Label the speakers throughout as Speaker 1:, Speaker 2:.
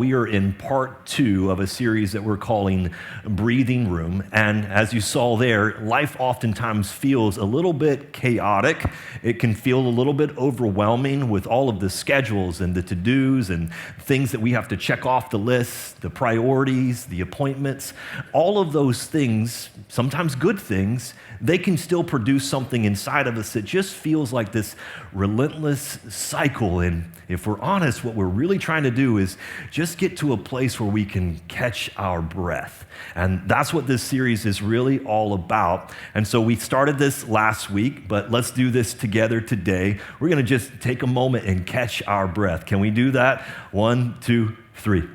Speaker 1: We are in part 2 of a series that we're calling Breathing Room. And as you saw there, life oftentimes feels a little bit chaotic. It can feel a little bit overwhelming with all of the schedules and the to-dos and things that we have to check off the list, the priorities, the appointments. All of those things, sometimes good things, they can still produce something inside of us that just feels like this relentless cycle. And if we're honest, what we're really trying to do is just get to a place where we can catch our breath. And that's what this series is really all about. And so we started this last week, but let's do this together today. We're going to just take a moment and catch our breath. Can we do that? 1, 2, 3.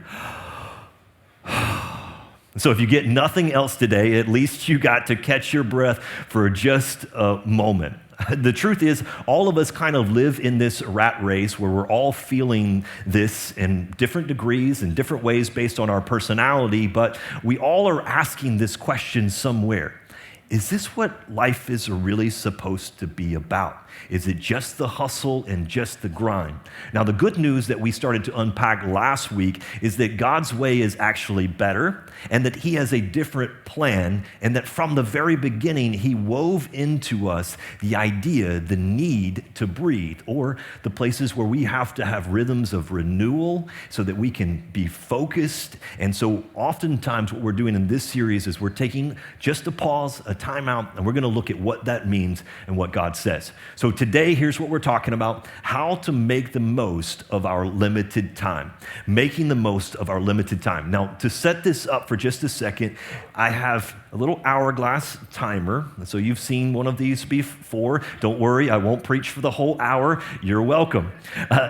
Speaker 1: So if you get nothing else today, at least you got to catch your breath for just a moment. The truth is, all of us kind of live in this rat race where we're all feeling this in different degrees and different ways based on our personality, but we all are asking this question somewhere. Is this what life is really supposed to be about? Is it just the hustle and just the grind? Now, the good news that we started to unpack last week is that God's way is actually better and that He has a different plan, and that from the very beginning, He wove into us the idea, the need to breathe, or the places where we have to have rhythms of renewal so that we can be focused. And so oftentimes what we're doing in this series is we're taking just a pause, a time out, and we're going to look at what that means and what God says. So today, here's what we're talking about: how to make the most of our limited time. Making the most of our limited time. Now, to set this up for just a second, I have a little hourglass timer. So you've seen one of these before. Don't worry, I won't preach for the whole hour. You're welcome.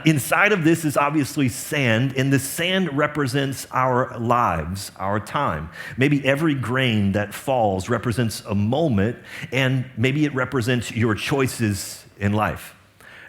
Speaker 1: Inside of this is obviously sand, and the sand represents our lives, our time. Maybe every grain that falls represents a moment, and maybe it represents your choices in life.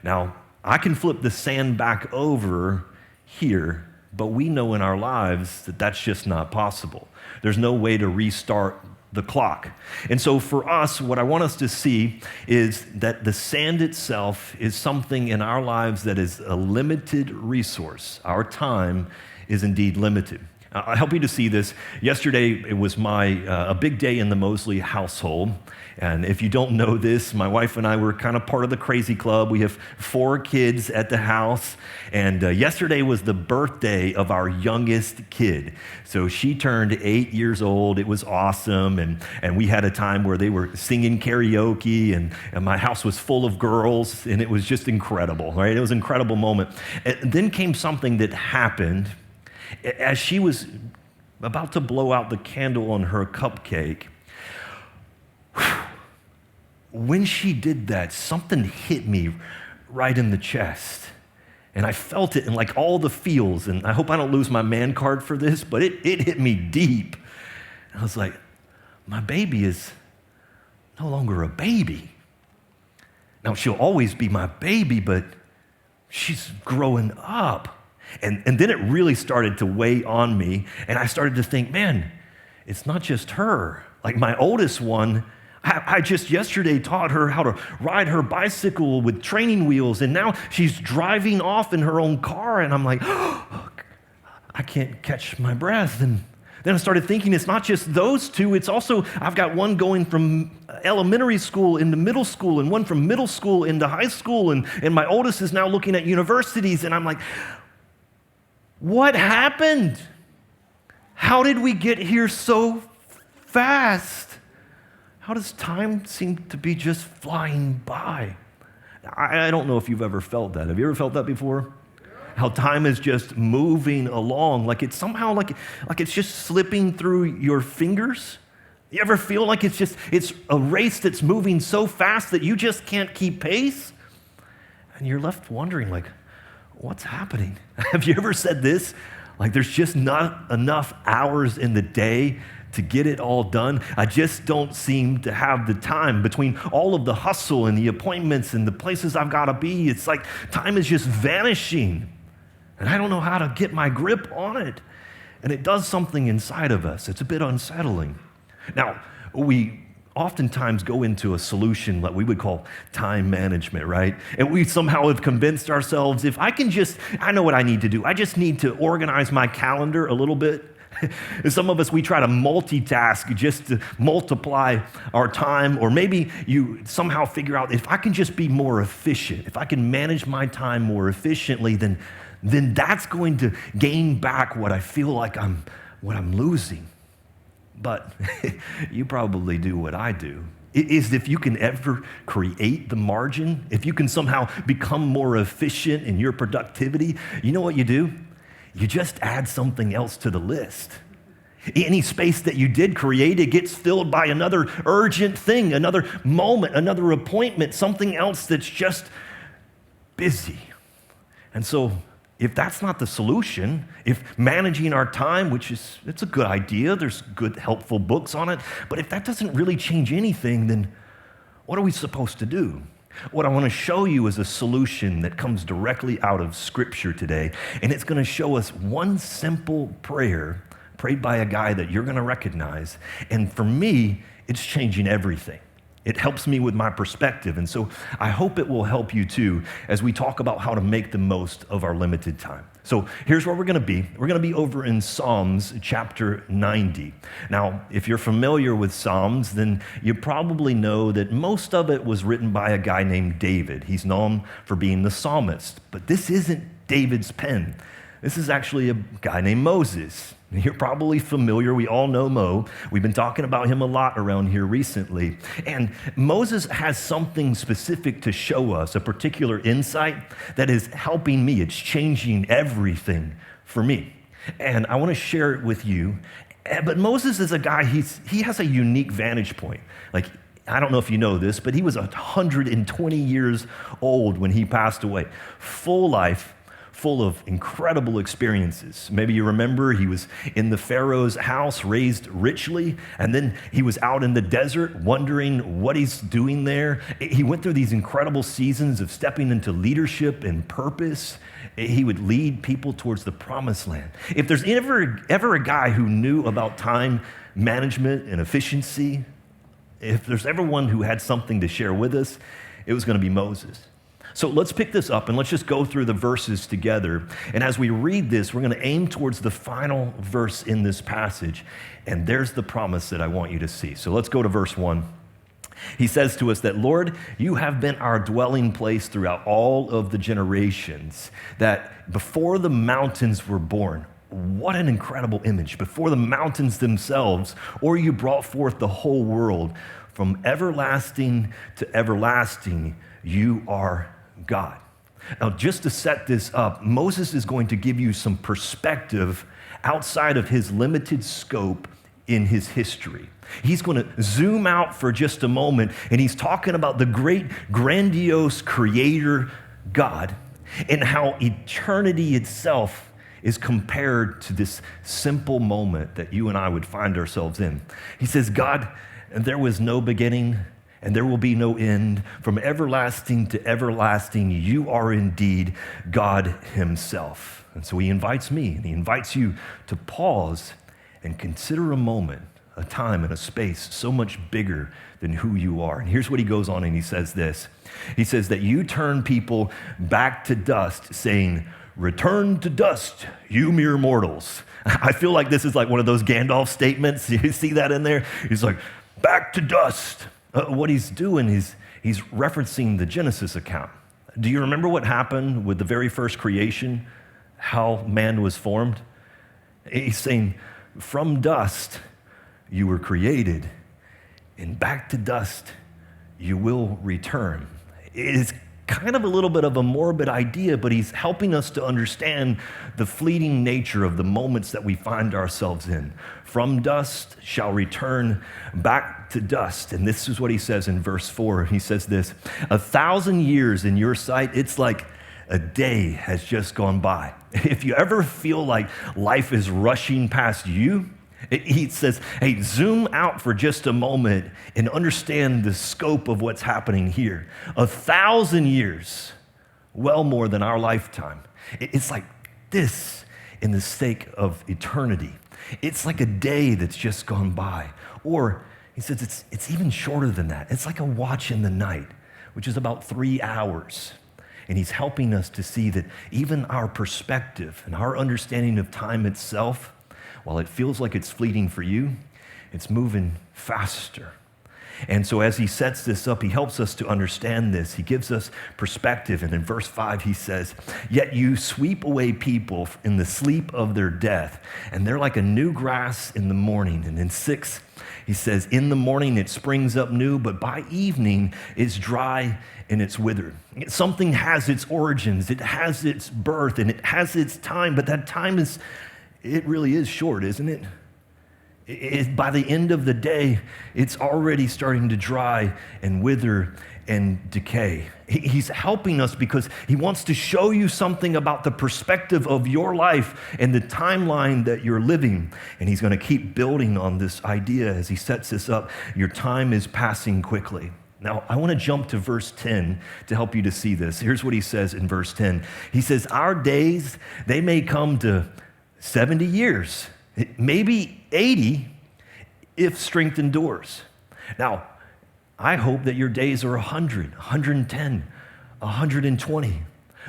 Speaker 1: Now, I can flip the sand back over here, but we know in our lives that that's just not possible. There's no way to restart the clock. And so for us, what I want us to see is that the sand itself is something in our lives that is a limited resource. Our time is indeed limited. I'll help you to see this. Yesterday, it was a big day in the Mosley household. And if you don't know this, my wife and I were kind of part of the crazy club. We have 4 kids at the house. And yesterday was the birthday of our youngest kid. So she turned 8 years old. It was awesome. And we had a time where they were singing karaoke, and my house was full of girls. And it was just incredible, right? It was an incredible moment. And then came something that happened. As she was about to blow out the candle on her cupcake, when she did that, something hit me right in the chest. And I felt it in like all the feels. And I hope I don't lose my man card for this, but it hit me deep. And I was like, my baby is no longer a baby. Now, she'll always be my baby, but she's growing up. And then it really started to weigh on me, and I started to think, man, it's not just her. Like my oldest one, I just yesterday taught her how to ride her bicycle with training wheels, and now she's driving off in her own car, and I'm like, oh, I can't catch my breath. And then I started thinking, it's not just those two, it's also, I've got one going from elementary school into middle school, and one from middle school into high school, and my oldest is now looking at universities, and I'm like, what happened? How did we get here so fast? How does time seem to be just flying by? I don't know if you've ever felt that. Have you ever felt that before? How time is just moving along, like it's somehow like it's just slipping through your fingers? You ever feel like it's a race that's moving so fast that you just can't keep pace? And you're left wondering, like, what's happening? Have you ever said this? Like, there's just not enough hours in the day to get it all done. I just don't seem to have the time between all of the hustle and the appointments and the places I've got to be. It's like time is just vanishing, and I don't know how to get my grip on it. And it does something inside of us. It's a bit unsettling. Now, we oftentimes go into a solution that we would call time management, right? And we somehow have convinced ourselves, I know what I need to do. I just need to organize my calendar a little bit. And some of us, we try to multitask just to multiply our time, or maybe you somehow figure out if I can just be more efficient, if I can manage my time more efficiently, then that's going to gain back what I feel like I'm losing. But you probably do what I do. Is if you can ever create the margin, if you can somehow become more efficient in your productivity, you know what you do? You just add something else to the list. Any space that you did create, it gets filled by another urgent thing, another moment, another appointment, something else that's just busy. And so if that's not the solution, if managing our time, it's a good idea, there's good, helpful books on it, but if that doesn't really change anything, then what are we supposed to do? What I want to show you is a solution that comes directly out of Scripture today, and it's going to show us one simple prayer prayed by a guy that you're going to recognize, and for me, it's changing everything. It helps me with my perspective, and so I hope it will help you too as we talk about how to make the most of our limited time. So here's where we're going to be. We're going to be over in Psalms chapter 90. Now, if you're familiar with Psalms, then you probably know that most of it was written by a guy named David. He's known for being the psalmist, but this isn't David's pen. This is actually a guy named Moses. You're probably familiar. We all know Mo. We've been talking about him a lot around here recently. And Moses has something specific to show us, a particular insight that is helping me. It's changing everything for me. And I want to share it with you. But Moses is a guy, he has a unique vantage point. Like, I don't know if you know this, but he was 120 years old when he passed away. Full life, full of incredible experiences. Maybe you remember he was in the Pharaoh's house, raised richly, and then he was out in the desert wondering what he's doing there. He went through these incredible seasons of stepping into leadership and purpose. He would lead people towards the promised land. If there's ever a guy who knew about time management and efficiency, if there's ever one who had something to share with us, it was going to be Moses. So let's pick this up and let's just go through the verses together. And as we read this, we're going to aim towards the final verse in this passage. And there's the promise that I want you to see. So let's go to verse 1. He says to us that, Lord, you have been our dwelling place throughout all of the generations, that before the mountains were born, what an incredible image, before the mountains themselves, or you brought forth the whole world, from everlasting to everlasting, you are God. Now, just to set this up, Moses is going to give you some perspective outside of his limited scope in his history. He's going to zoom out for just a moment, and he's talking about the great, grandiose creator God and how eternity itself is compared to this simple moment that you and I would find ourselves in. He says, God, there was no beginning, and there will be no end. From everlasting to everlasting, you are indeed God himself. And so he invites me, and he invites you to pause and consider a moment, a time, and a space so much bigger than who you are. And here's what he goes on, and he says this. He says that you turn people back to dust, saying, return to dust, you mere mortals. I feel like this is like one of those Gandalf statements. You see that in there? He's like, back to dust. What he's doing is he's referencing the Genesis account. Do you remember what happened with the very first creation, how man was formed? He's saying, from dust you were created, and back to dust you will return. It's kind of a little bit of a morbid idea, but he's helping us to understand the fleeting nature of the moments that we find ourselves in. From dust shall return back to dust. And this is what he says in verse 4. He says this, 1,000 years in your sight, it's like a day has just gone by. If you ever feel like life is rushing past you, he says, hey, zoom out for just a moment and understand the scope of what's happening here. 1,000 years, well more than our lifetime. It's like this in the sake of eternity. It's like a day that's just gone by. Or He says it's even shorter than that. It's like a watch in the night, which is about 3 hours. And he's helping us to see that even our perspective and our understanding of time itself, while it feels like it's fleeting for you, it's moving faster. And so as he sets this up, he helps us to understand this. He gives us perspective. And in verse 5, he says, "Yet you sweep away people in the sleep of their death, and they're like a new grass in the morning." And in 6, he says, "In the morning it springs up new, but by evening it's dry and it's withered." Something has its origins, it has its birth, and it has its time, but that time it really is short, isn't it? By the end of the day, it's already starting to dry and wither and decay. He's helping us because he wants to show you something about the perspective of your life and the timeline that you're living. And he's going to keep building on this idea as he sets this up. Your time is passing quickly. Now, I want to jump to verse 10 to help you to see this. Here's what he says in verse 10. He says, "Our days, they may come to 70 years. Maybe 80 if strength endures." Now, I hope that your days are 100, 110, 120.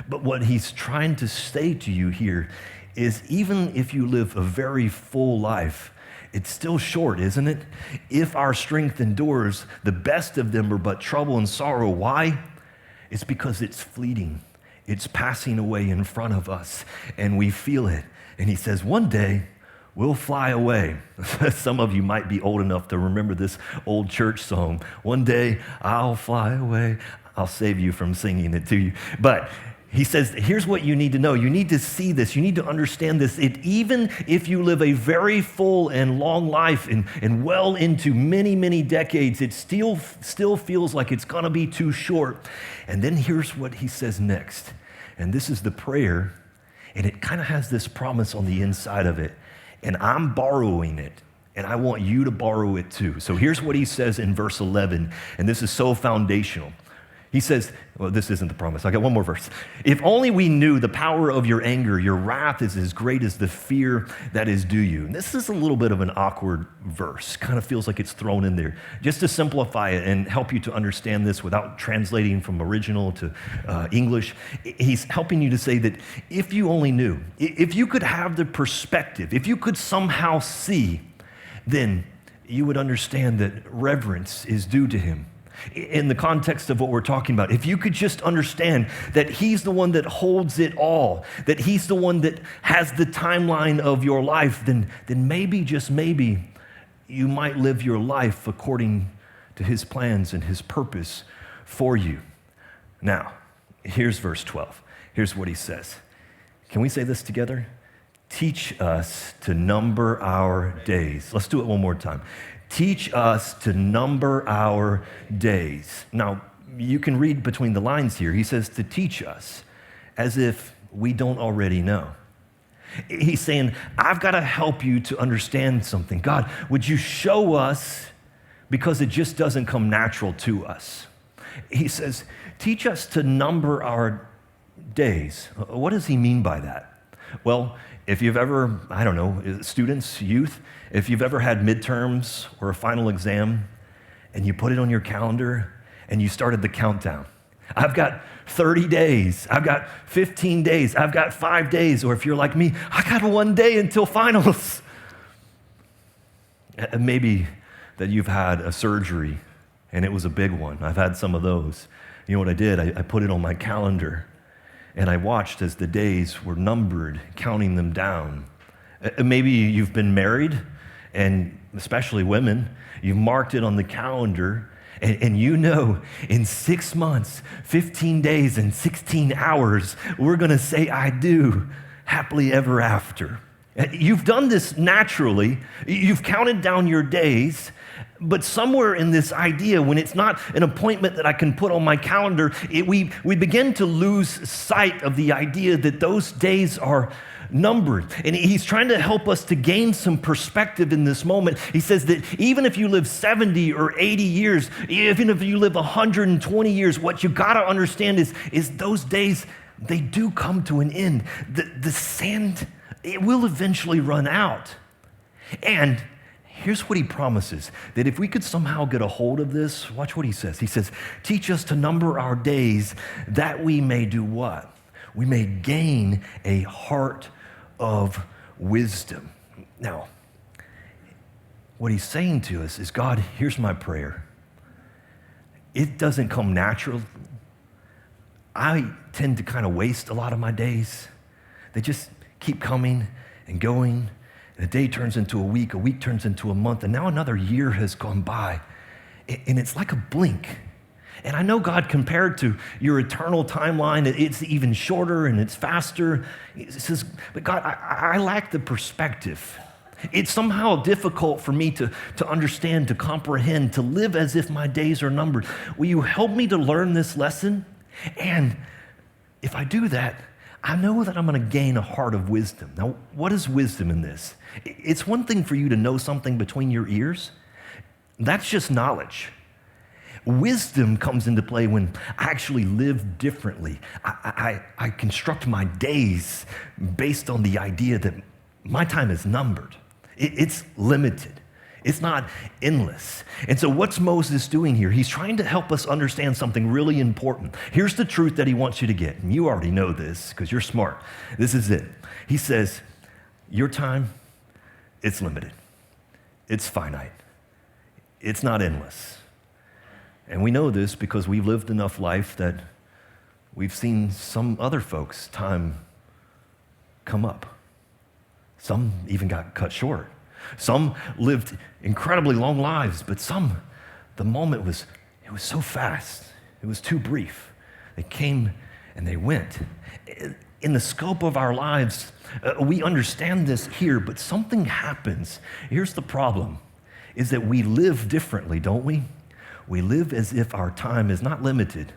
Speaker 1: But what he's trying to say to you here is even if you live a very full life, it's still short, isn't it? If our strength endures, the best of them are but trouble and sorrow. Why? It's because it's fleeting. It's passing away in front of us, and we feel it. And he says, one day, we'll fly away. Some of you might be old enough to remember this old church song. One day I'll fly away. I'll save you from singing it to you. But he says, here's what you need to know. You need to see this. You need to understand this. Even if you live a very full and long life and well into many, many decades, it still feels like it's going to be too short. And then here's what he says next. And this is the prayer. And it kind of has this promise on the inside of it. And I'm borrowing it, and I want you to borrow it too. So here's what he says in verse 11, and this is so foundational. He says, well, this isn't the promise. I got one more verse. "If only we knew the power of your anger, your wrath is as great as the fear that is due you." And this is a little bit of an awkward verse. Kind of feels like it's thrown in there. Just to simplify it and help you to understand this without translating from original to English, he's helping you to say that if you only knew, if you could have the perspective, if you could somehow see, then you would understand that reverence is due to him. In the context of what we're talking about, if you could just understand that he's the one that holds it all, that he's the one that has the timeline of your life, then maybe, just maybe, you might live your life according to his plans and his purpose for you. Now, here's verse 12. Here's what he says. Can we say this together? "Teach us to number our days." Let's do it one more time. "Teach us to number our days." Now, you can read between the lines here. He says to teach us as if we don't already know. He's saying, I've got to help you to understand something. God, would you show us, because it just doesn't come natural to us. He says, teach us to number our days. What does he mean by that? Well, if you've ever, I don't know, students, youth, if you've ever had midterms or a final exam and you put it on your calendar and you started the countdown. I've got 30 days. I've got 15 days. I've got 5 days. Or if you're like me, I got 1 day until finals. Maybe that you've had a surgery and it was a big one. I've had some of those. You know what I did? I put it on my calendar. And I watched as the days were numbered, counting them down. Maybe you've been married, and especially women, you've marked it on the calendar, and you know in 6 months, 15 days, and 16 hours, we're going to say, I do, happily ever after. You've done this naturally. You've counted down your days. But somewhere in this idea, when it's not an appointment that I can put on my calendar, we begin to lose sight of the idea that those days are numbered. And he's trying to help us to gain some perspective in this moment. He says that even if you live 70 or 80 years, even if you live 120 years, what you got to understand is those days, they do come to an end. The sand, it will eventually run out. And here's what he promises, that if we could somehow get a hold of this, watch what he says. He says, teach us to number our days that we may do what? We may gain a heart of wisdom. Now, what he's saying to us is, God, here's my prayer. It doesn't come natural. I tend to kind of waste a lot of my days. They just keep coming and going. And a day turns into a week turns into a month, and now another year has gone by. And it's like a blink. And I know, God, compared to your eternal timeline, it's even shorter and it's faster. It says, but God, I lack the perspective. It's somehow difficult for me to understand, to comprehend, to live as if my days are numbered. Will you help me to learn this lesson? And if I do that, I know that I'm going to gain a heart of wisdom. Now, what is wisdom in this? It's one thing for you to know something between your ears. That's just knowledge. Wisdom comes into play when I actually live differently. I construct my days based on the idea that my time is numbered. It's limited. It's not endless. And so what's Moses doing here? He's trying to help us understand something really important. Here's the truth that he wants you to get. And you already know this because you're smart. This is it. He says, your time, it's limited. It's finite. It's not endless. And we know this because we've lived enough life that we've seen some other folks' time come up. Some even got cut short. Some lived incredibly long lives, but some, the moment was so fast. It was too brief. They came and they went. In the scope of our lives, we understand this here, but something happens. Here's the problem, is that we live differently, don't we? We live as if our time is not limited,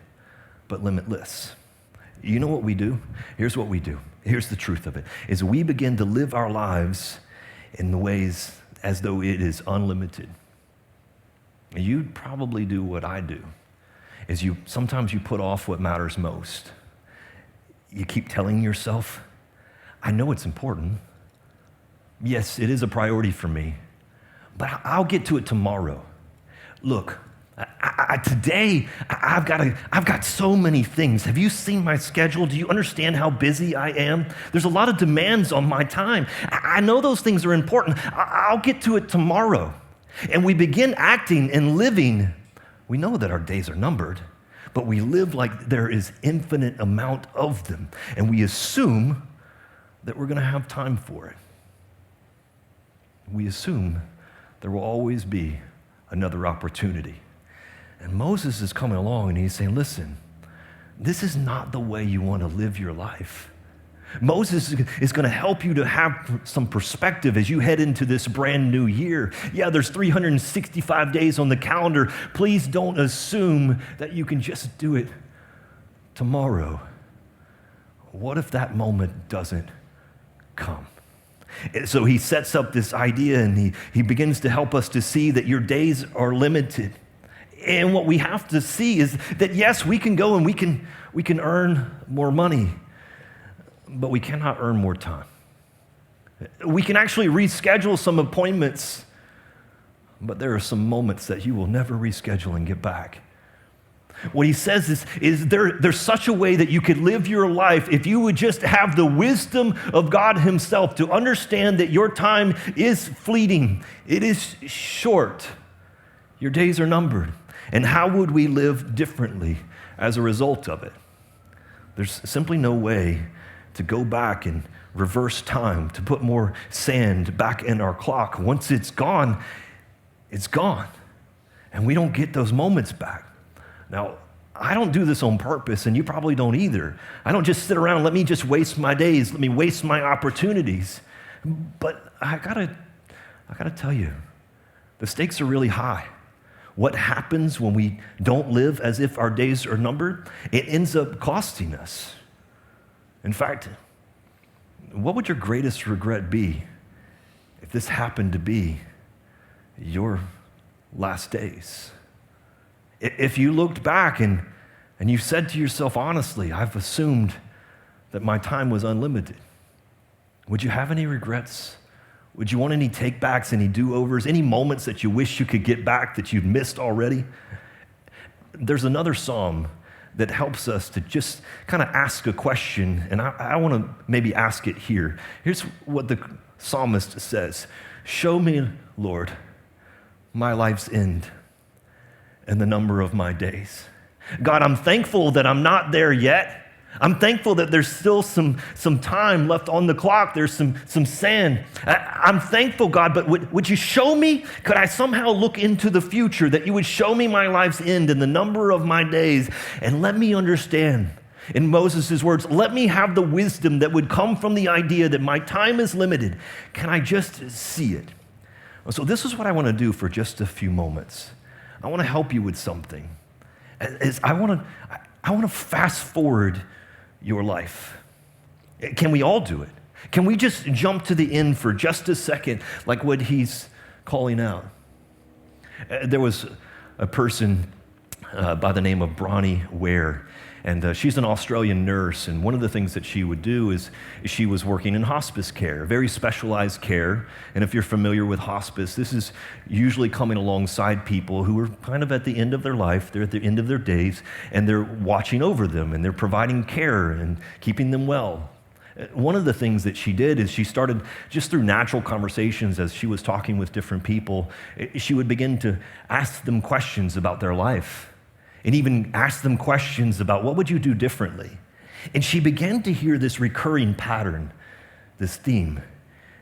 Speaker 1: but limitless. You know what we do? Here's what we do. Here's the truth of it, is we begin to live our lives in the ways as though it is unlimited. You'd probably do what I do, is sometimes you put off what matters most. You keep telling yourself, I know it's important. Yes, it is a priority for me, but I'll get to it tomorrow. Look, today, I've got so many things. Have you seen my schedule? Do you understand how busy I am? There's a lot of demands on my time. I know those things are important. I'll get to it tomorrow. And we begin acting and living. We know that our days are numbered, but we live like there is infinite amount of them. And we assume that we're going to have time for it. We assume there will always be another opportunity. And Moses is coming along and he's saying, listen, this is not the way you want to live your life. Moses is going to help you to have some perspective as you head into this brand new year. Yeah, there's 365 days on the calendar. Please don't assume that you can just do it tomorrow. What if that moment doesn't come? So he sets up this idea and he begins to help us to see that your days are limited. And what we have to see is that, yes, we can go and we can earn more money, but we cannot earn more time. We can actually reschedule some appointments, but there are some moments that you will never reschedule and get back. What he says is there's such a way that you could live your life if you would just have the wisdom of God himself to understand that your time is fleeting. It is short. Your days are numbered. And how would we live differently as a result of it? There's simply no way to go back and reverse time, to put more sand back in our clock. Once it's gone, it's gone. And we don't get those moments back. Now, I don't do this on purpose, and you probably don't either. I don't just sit around and let me just waste my days, let me waste my opportunities. But I gotta tell you, the stakes are really high. What happens when we don't live as if our days are numbered? It ends up costing us. In fact, what would your greatest regret be if this happened to be your last days? If you looked back and you said to yourself, honestly, I've assumed that my time was unlimited, would you have any regrets Would you want any take-backs, any do-overs, any moments that you wish you could get back that you've missed already? There's another psalm that helps us to just kind of ask a question, and I want to maybe ask it here. Here's what the psalmist says: show me, Lord, my life's end and the number of my days. God, I'm thankful that I'm not there yet. I'm thankful that there's still some time left on the clock. There's some sand. I'm thankful, God, but would you show me? Could I somehow look into the future, that you would show me my life's end and the number of my days, and let me understand, in Moses' words, let me have the wisdom that would come from the idea that my time is limited. Can I just see it? So this is what I want to do for just a few moments. I want to help you with something. I want to fast forward your life. Can we all do it? Can we just jump to the end for just a second, like what he's calling out? There was a person by the name of Bronnie Ware, and she's an Australian nurse, and one of the things that she would do is she was working in hospice care, very specialized care. And if you're familiar with hospice, this is usually coming alongside people who are kind of at the end of their life, they're at the end of their days, and they're watching over them, and they're providing care and keeping them well. One of the things that she did is she started, just through natural conversations as she was talking with different people, she would begin to ask them questions about their life, and even ask them questions about what would you do differently. And she began to hear this recurring pattern, this theme.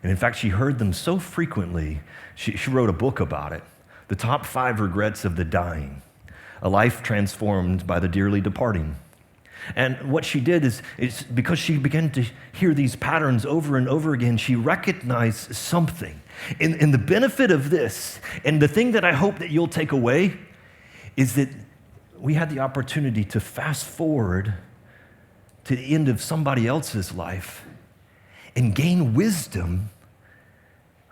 Speaker 1: And in fact, she heard them so frequently, she wrote a book about it, The Top 5 Regrets of the Dying, a life transformed by the dearly departing. And what she did is because she began to hear these patterns over and over again, she recognized something. And the benefit of this, and the thing that I hope that you'll take away, is that we had the opportunity to fast forward to the end of somebody else's life and gain wisdom,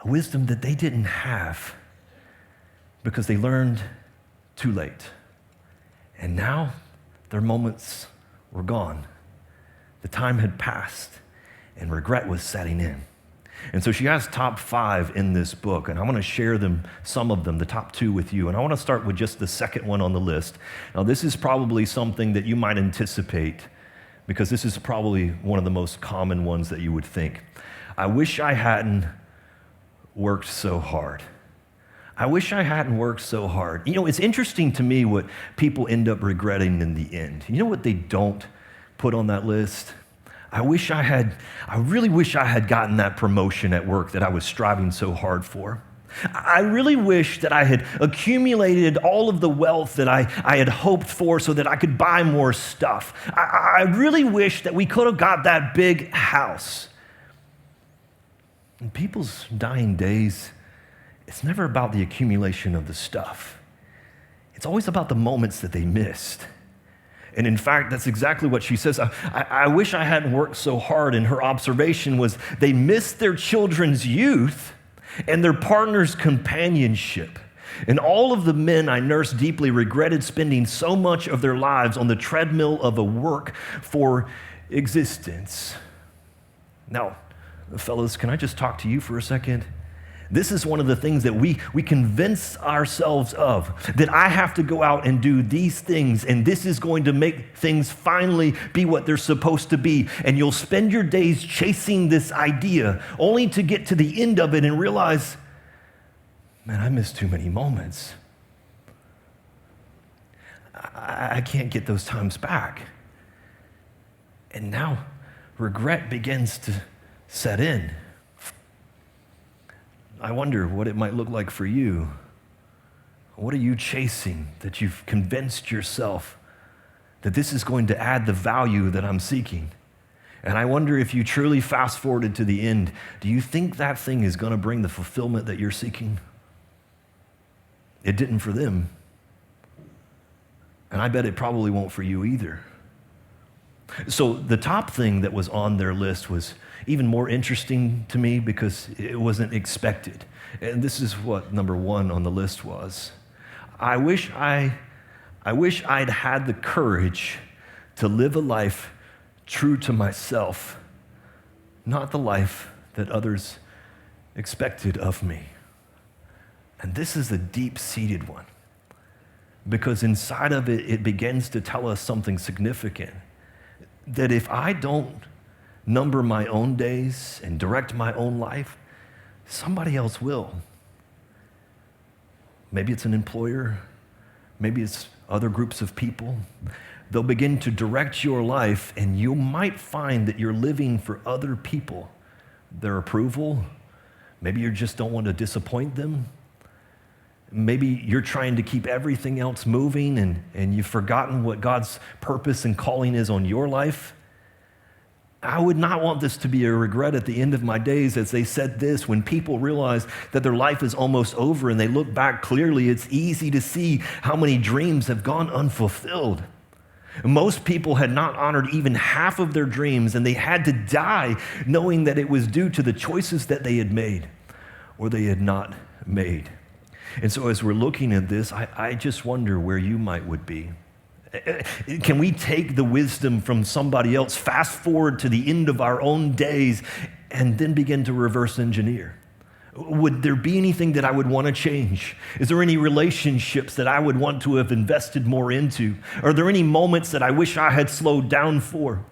Speaker 1: a wisdom that they didn't have because they learned too late. And now their moments were gone. The time had passed and regret was setting in. And so she has top 5 in this book, and I want to share them, some of them, the top 2 with you. And I want to start with just the second one on the list. Now, this is probably something that you might anticipate, because this is probably one of the most common ones that you would think. I wish I hadn't worked so hard. I wish I hadn't worked so hard. You know, it's interesting to me what people end up regretting in the end. You know what they don't put on that list? I really wish I had gotten that promotion at work that I was striving so hard for. I really wish that I had accumulated all of the wealth that I had hoped for so that I could buy more stuff. I really wish that we could have got that big house. In people's dying days, it's never about the accumulation of the stuff. It's always about the moments that they missed. And in fact, that's exactly what she says. I wish I hadn't worked so hard. And her observation was they missed their children's youth and their partner's companionship. And all of the men I nursed deeply regretted spending so much of their lives on the treadmill of a work for existence. Now, fellas, can I just talk to you for a second? This is one of the things that we convince ourselves of, that I have to go out and do these things, and this is going to make things finally be what they're supposed to be. And you'll spend your days chasing this idea, only to get to the end of it and realize, man, I missed too many moments. I can't get those times back. And now regret begins to set in. I wonder what it might look like for you. What are you chasing that you've convinced yourself that this is going to add the value that I'm seeking? And I wonder if you truly fast forwarded to the end, do you think that thing is going to bring the fulfillment that you're seeking? It didn't for them. And I bet it probably won't for you either. So the top thing that was on their list was even more interesting to me because it wasn't expected. And this is what number 1 on the list was. I wish I'd had the courage to live a life true to myself, not the life that others expected of me. And this is a deep-seated one, because inside of it, it begins to tell us something significant, that if I don't number my own days and direct my own life, somebody else will. Maybe it's an employer, maybe it's other groups of people. They'll begin to direct your life, and you might find that you're living for other people, their approval. Maybe you just don't want to disappoint them. Maybe you're trying to keep everything else moving, and you've forgotten what God's purpose and calling is on your life. I would not want this to be a regret at the end of my days, as they said this, when people realize that their life is almost over and they look back clearly, it's easy to see how many dreams have gone unfulfilled. Most people had not honored even half of their dreams, and they had to die knowing that it was due to the choices that they had made or they had not made. And so as we're looking at this, I just wonder where you would be. Can we take the wisdom from somebody else, fast forward to the end of our own days, and then begin to reverse engineer? Would there be anything that I would want to change? Is there any relationships that I would want to have invested more into? Are there any moments that I wish I had slowed down for?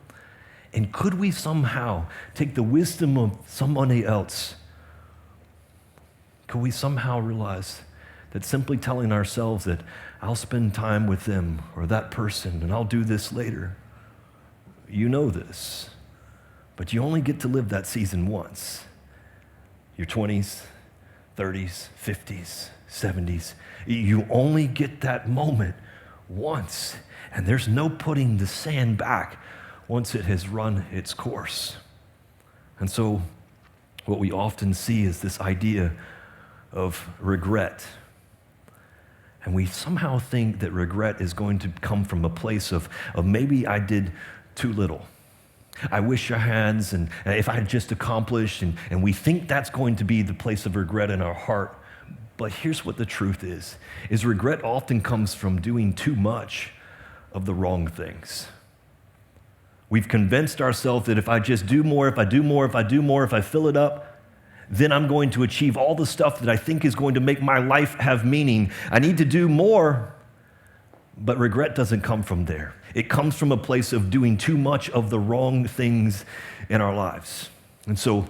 Speaker 1: And could we somehow take the wisdom of somebody else? Could we somehow realize that simply telling ourselves that I'll spend time with them or that person and I'll do this later, you know this, but you only get to live that season once. Your 20s, 30s, 50s, 70s. You only get that moment once, and there's no putting the sand back once it has run its course. And so what we often see is this idea of regret. And we somehow think that regret is going to come from a place of maybe I did too little. I wish I had, and if I had just accomplished, and we think that's going to be the place of regret in our heart. But here's what the truth is regret often comes from doing too much of the wrong things. We've convinced ourselves that if I just do more, if I fill it up, then I'm going to achieve all the stuff that I think is going to make my life have meaning. I need to do more. But regret doesn't come from there. It comes from a place of doing too much of the wrong things in our lives. And so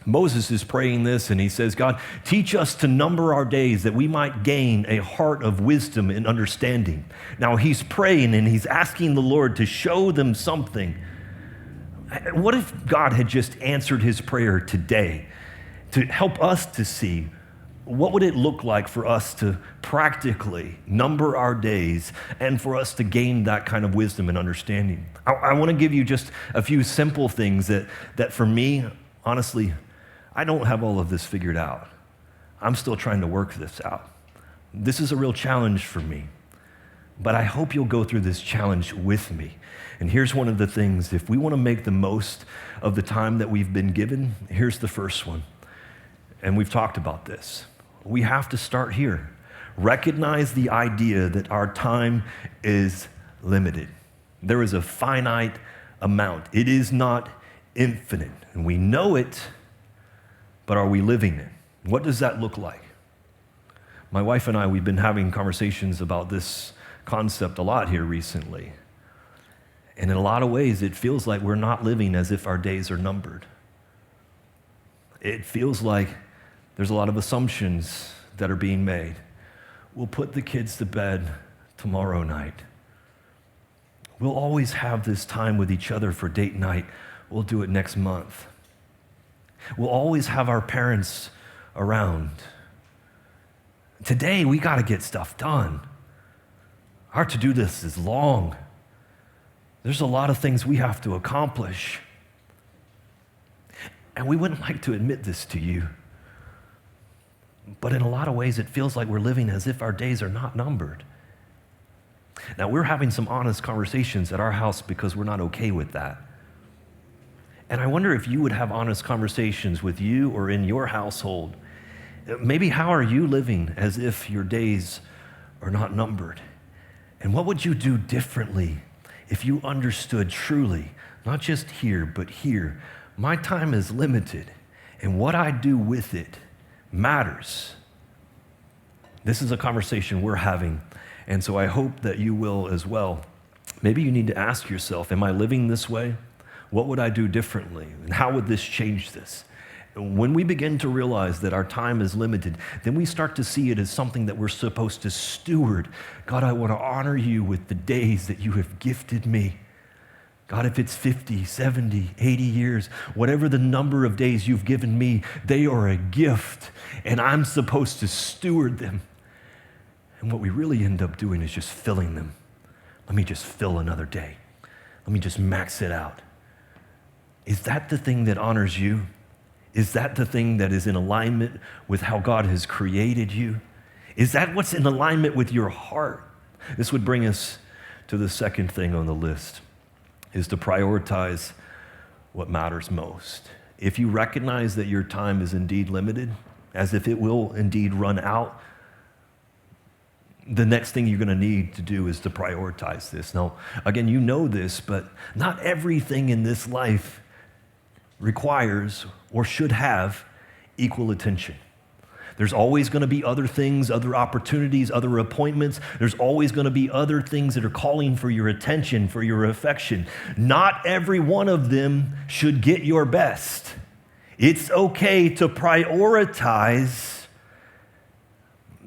Speaker 1: Moses is praying this, and he says, God, teach us to number our days that we might gain a heart of wisdom and understanding. Now he's praying and he's asking the Lord to show them something. What if God had just answered his prayer today to help us to see what would it look like for us to practically number our days and for us to gain that kind of wisdom and understanding? I want to give you just a few simple things that for me, honestly, I don't have all of this figured out. I'm still trying to work this out. This is a real challenge for me, but I hope you'll go through this challenge with me. And here's one of the things, if we want to make the most of the time that we've been given, here's the first one. And we've talked about this. We have to start here. Recognize the idea that our time is limited. There is a finite amount. It is not infinite. And we know it, but are we living it? What does that look like? My wife and I, we've been having conversations about this concept a lot here recently. And in a lot of ways, it feels like we're not living as if our days are numbered. It feels like there's a lot of assumptions that are being made. We'll put the kids to bed tomorrow night. We'll always have this time with each other for date night. We'll do it next month. We'll always have our parents around. Today, we got to get stuff done. Our to-do list is long. There's a lot of things we have to accomplish. And we wouldn't like to admit this to you. But in a lot of ways, it feels like we're living as if our days are not numbered. Now, we're having some honest conversations at our house because we're not okay with that. And I wonder if you would have honest conversations with you or in your household. Maybe how are you living as if your days are not numbered? And what would you do differently if you understood truly, not just here, but here, my time is limited. And what I do with it matters. This is a conversation we're having, and so I hope that you will as well. Maybe you need to ask yourself, am I living this way? What would I do differently? And how would this change this? When we begin to realize that our time is limited, then we start to see it as something that we're supposed to steward. God, I want to honor you with the days that you have gifted me. God, if it's 50, 70, 80 years, whatever the number of days you've given me, they are a gift, and I'm supposed to steward them. And what we really end up doing is just filling them. Let me just fill another day. Let me just max it out. Is that the thing that honors you? Is that the thing that is in alignment with how God has created you? Is that what's in alignment with your heart? This would bring us to the second thing on the list, is to prioritize what matters most. If you recognize that your time is indeed limited, as if it will indeed run out, the next thing you're going to need to do is to prioritize this. Now, again, you know this, but not everything in this life requires or should have equal attention. There's always going to be other things, other opportunities, other appointments. There's always going to be other things that are calling for your attention, for your affection. Not every one of them should get your best. It's okay to prioritize.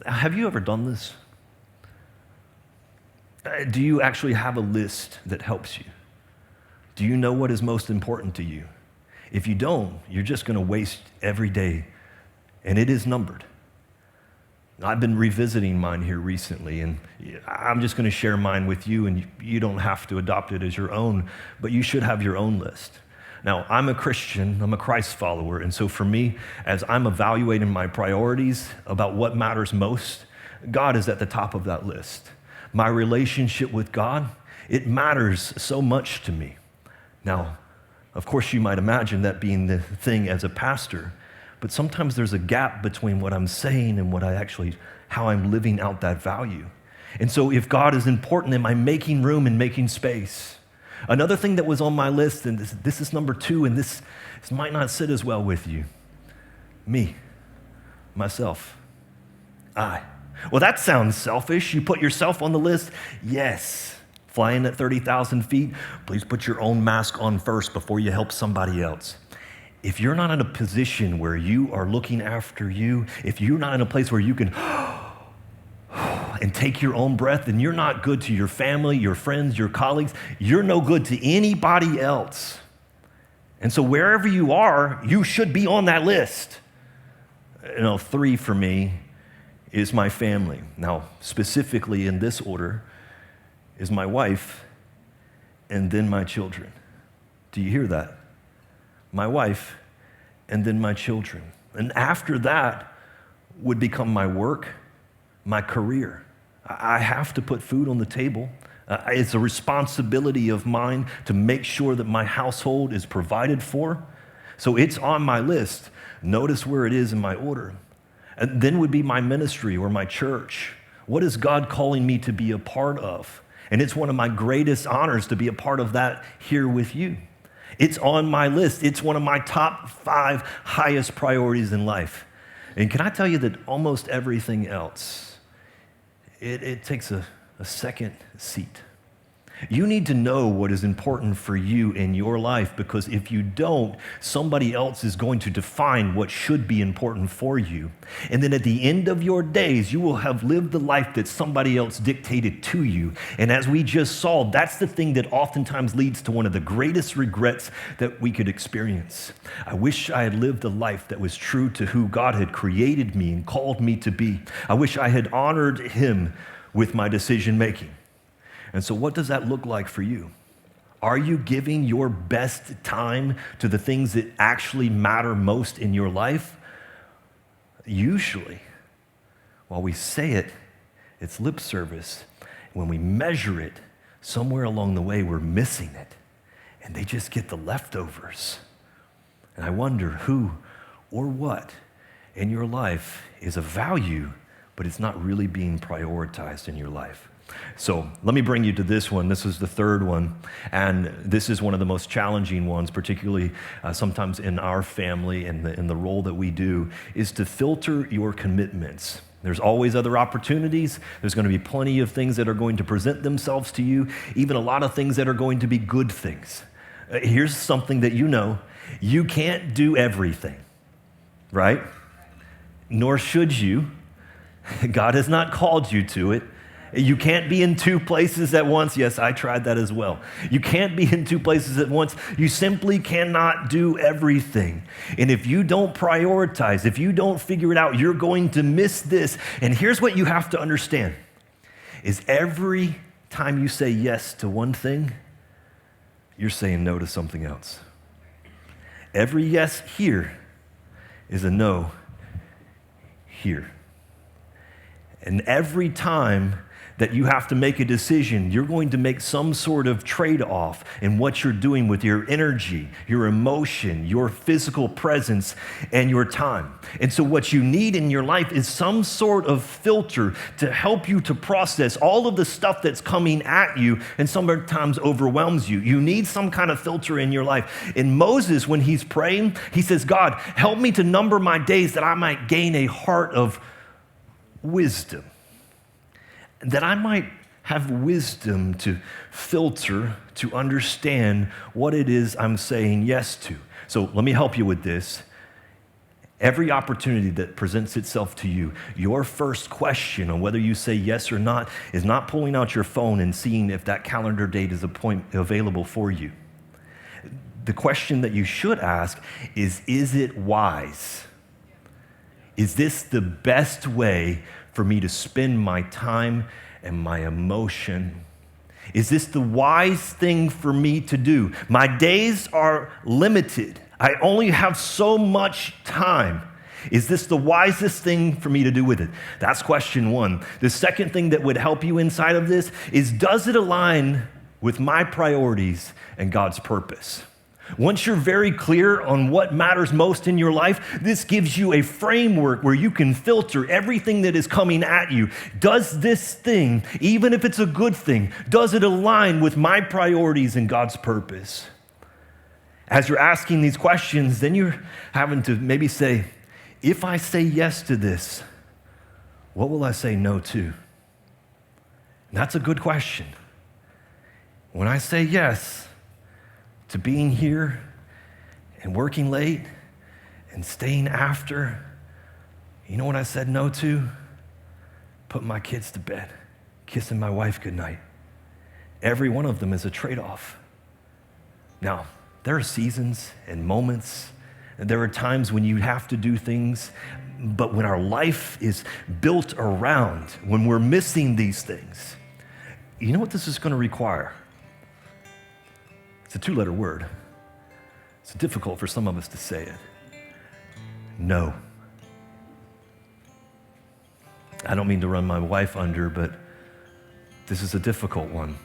Speaker 1: Have you ever done this? Do you actually have a list that helps you? Do you know what is most important to you? If you don't, you're just going to waste every day, and it is numbered. I've been revisiting mine here recently, and I'm just going to share mine with you, and you don't have to adopt it as your own, but you should have your own list. Now, I'm a Christian, I'm a Christ follower, and so for me, as I'm evaluating my priorities about what matters most, God is at the top of that list. My relationship with God, it matters so much to me. Now, of course, you might imagine that being the thing as a pastor, but sometimes there's a gap between what I'm saying and how I'm living out that value. And so if God is important, am I making room and making space? Another thing that was on my list, and this is number 2, and this might not sit as well with you. Me, myself, I. Well, that sounds selfish. You put yourself on the list? Yes. Flying at 30,000 feet, please put your own mask on first before you help somebody else. If you're not in a position where you are looking after you, if you're not in a place where you can and take your own breath, then you're not good to your family, your friends, your colleagues. You're no good to anybody else. And so wherever you are, you should be on that list. 3 for me is my family. Now, specifically in this order, is my wife, and then my children. Do you hear that? My wife, and then my children. And after that would become my work, my career. I have to put food on the table. It's a responsibility of mine to make sure that my household is provided for. So it's on my list. Notice where it is in my order. And then would be my ministry or my church. What is God calling me to be a part of? And it's one of my greatest honors to be a part of that here with you. It's on my list. It's one of my top 5 highest priorities in life. And can I tell you that almost everything else, it takes a second seat. You need to know what is important for you in your life, because if you don't, somebody else is going to define what should be important for you. And then at the end of your days, you will have lived the life that somebody else dictated to you. And as we just saw, that's the thing that oftentimes leads to one of the greatest regrets that we could experience. I wish I had lived a life that was true to who God had created me and called me to be. I wish I had honored Him with my decision making. And so what does that look like for you? Are you giving your best time to the things that actually matter most in your life? Usually, while we say it, it's lip service. When we measure it, somewhere along the way, we're missing it. And they just get the leftovers. And I wonder who or what in your life is of value, but it's not really being prioritized in your life. So let me bring you to this one. This is the third one. And this is one of the most challenging ones, particularly sometimes in our family and in the role that we do, is to filter your commitments. There's always other opportunities. There's going to be plenty of things that are going to present themselves to you, even a lot of things that are going to be good things. Here's something that you know. You can't do everything, right? Nor should you. God has not called you to it. You can't be in two places at once. Yes, I tried that as well. You can't be in two places at once. You simply cannot do everything. And if you don't prioritize, if you don't figure it out, you're going to miss this. And here's what you have to understand, is every time you say yes to one thing, you're saying no to something else. Every yes here is a no here. And every time that you have to make a decision, you're going to make some sort of trade-off in what you're doing with your energy, your emotion, your physical presence, and your time. And so what you need in your life is some sort of filter to help you to process all of the stuff that's coming at you and sometimes overwhelms you. You need some kind of filter in your life. In Moses, when he's praying, he says, God, help me to number my days that I might gain a heart of wisdom. That I might have wisdom to filter, to understand what it is I'm saying yes to. So let me help you with this. Every opportunity that presents itself to you, your first question on whether you say yes or not is not pulling out your phone and seeing if that calendar date is available for you. The question that you should ask is it wise? Is this the best way for me to spend my time and my emotion? Is this the wise thing for me to do? My days are limited. I only have so much time. Is this the wisest thing for me to do with it? That's question one. The second thing that would help you inside of this is, does it align with my priorities and God's purpose? Once you're very clear on what matters most in your life, this gives you a framework where you can filter everything that is coming at you. Does this thing, even if it's a good thing, does it align with my priorities and God's purpose? As you're asking these questions, then you're having to maybe say, if I say yes to this, what will I say no to? And that's a good question. When I say yes to being here and working late and staying after, you know what I said no to? Putting my kids to bed, kissing my wife goodnight. Every one of them is a trade-off. Now, there are seasons and moments, and there are times when you have to do things, but when our life is built around, when we're missing these things, you know what this is going to require? It's a two-letter word. It's difficult for some of us to say it. No. I don't mean to run my wife under, but this is a difficult one,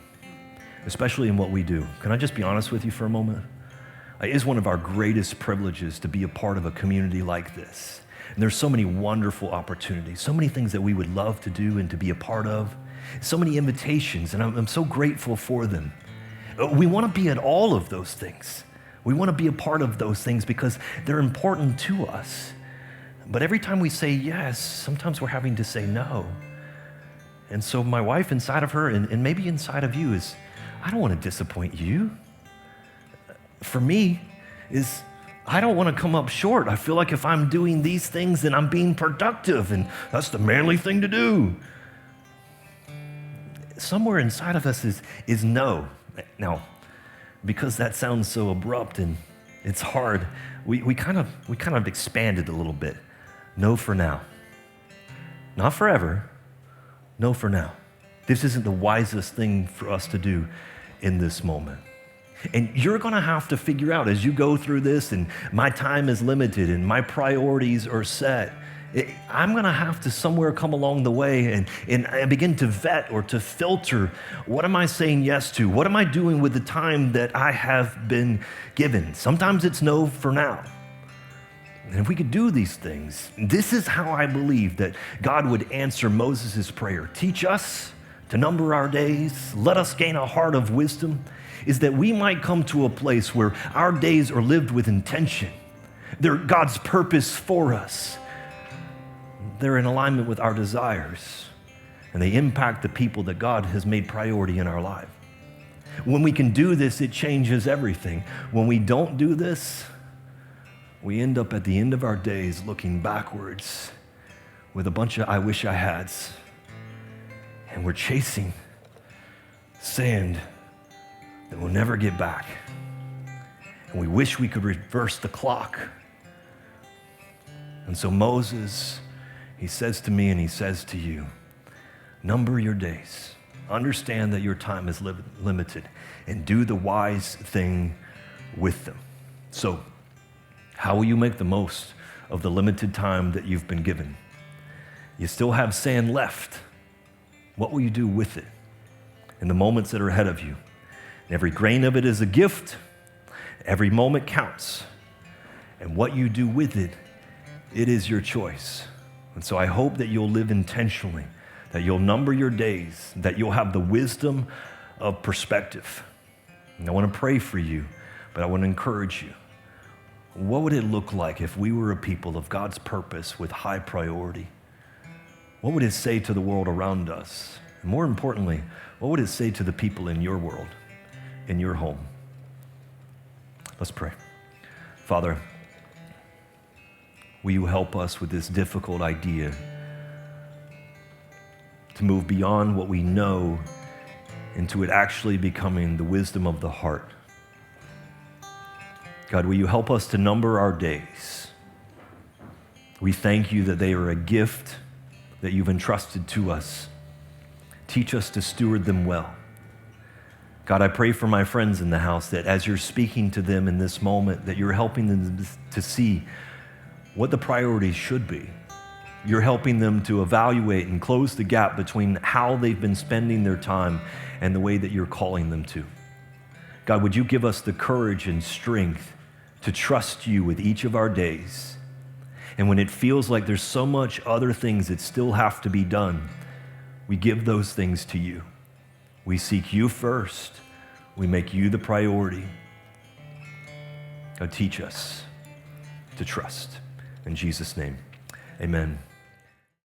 Speaker 1: especially in what we do. Can I just be honest with you for a moment? It is one of our greatest privileges to be a part of a community like this. And there's so many wonderful opportunities, so many things that we would love to do and to be a part of, so many invitations, and I'm so grateful for them. We want to be at all of those things. We want to be a part of those things because they're important to us. But every time we say yes, sometimes we're having to say no. And so my wife inside of her, and maybe inside of you, is, I don't want to disappoint you. For me, is I don't want to come up short. I feel like if I'm doing these things, then I'm being productive, and that's the manly thing to do. Somewhere inside of us is no. Now, because that sounds so abrupt and it's hard, we kind of expanded a little bit. No for now. Not forever. No for now. This isn't the wisest thing for us to do in this moment. And you're going to have to figure out as you go through this, and my time is limited and my priorities are set, I'm going to have to somewhere come along the way and begin to vet or to filter, what am I saying yes to? What am I doing with the time that I have been given? Sometimes it's no for now. And if we could do these things, this is how I believe that God would answer Moses' prayer. Teach us to number our days, let us gain a heart of wisdom, is that we might come to a place where our days are lived with intention. They're God's purpose for us. They're in alignment with our desires, and they impact the people that God has made priority in our life. When we can do this, it changes everything. When we don't do this, we end up at the end of our days looking backwards with a bunch of I wish I hads. And we're chasing sand that we'll never get back. And we wish we could reverse the clock. And so Moses, he says to me and he says to you, number your days. Understand that your time is limited and do the wise thing with them. So, how will you make the most of the limited time that you've been given? You still have sand left. What will you do with it in the moments that are ahead of you? And every grain of it is a gift. Every moment counts. And what you do with it, it is your choice. And so I hope that you'll live intentionally, that you'll number your days, that you'll have the wisdom of perspective. And I want to pray for you, but I want to encourage you. What would it look like if we were a people of God's purpose with high priority? What would it say to the world around us? And more importantly, what would it say to the people in your world, in your home? Let's pray. Father, will you help us with this difficult idea to move beyond what we know into it actually becoming the wisdom of the heart? God, will you help us to number our days? We thank you that they are a gift that you've entrusted to us. Teach us to steward them well. God, I pray for my friends in the house that as you're speaking to them in this moment, that you're helping them to see what the priorities should be. You're helping them to evaluate and close the gap between how they've been spending their time and the way that you're calling them to. God, would you give us the courage and strength to trust you with each of our days? And when it feels like there's so much other things that still have to be done, we give those things to you. We seek you first. We make you the priority. God, teach us to trust. In Jesus' name, amen.